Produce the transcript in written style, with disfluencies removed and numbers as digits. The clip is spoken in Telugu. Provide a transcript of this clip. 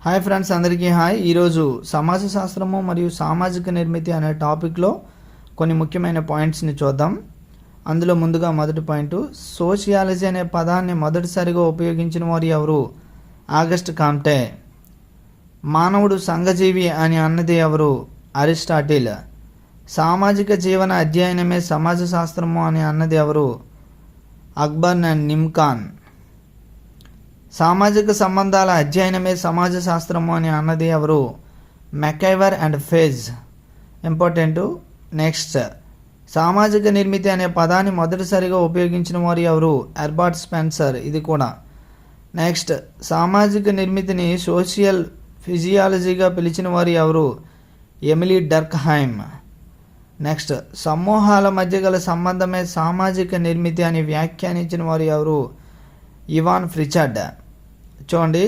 హాయ్ ఫ్రెండ్స్, అందరికీ హాయ్. ఈరోజు సమాజ శాస్త్రము మరియు సామాజిక నిర్మితి అనే టాపిక్లో కొన్ని ముఖ్యమైన పాయింట్స్ని చూద్దాం. అందులో ముందుగా మొదటి పాయింట్, సోషియాలజీ అనే పదాన్ని మొదటిసారిగా ఉపయోగించిన వారు ఎవరు? ఆగస్ట్ కాంటే. మానవుడు సంఘజీవి అని అన్నది ఎవరు? అరిస్టాటిల్. సామాజిక జీవన అధ్యయనమే సమాజ శాస్త్రము అని అన్నది ఎవరు? అక్బర్ అండ్ నిమ్ఖాన్. సామాజిక సంబంధాల అధ్యయనమే సమాజ శాస్త్రము అని అన్నది ఎవరు? MacIver and phase. Important. Next, సామాజిక నిర్మితి అనే పదాన్ని మొదటిసారిగా ఉపయోగించిన వారు ఎవరు? Herbert Spencer. ఇది కూడా. నెక్స్ట్, సామాజిక నిర్మితిని సోషియల్ ఫిజియాలజీగా పిలిచిన వారు ఎవరు? ఎమిలీ డర్క్హైమ్. నెక్స్ట్, సమూహాల మధ్య గల సంబంధమే సామాజిక నిర్మితి అని వ్యాఖ్యానించిన వారు ఎవరు? Evan Pritchard. చూడండి,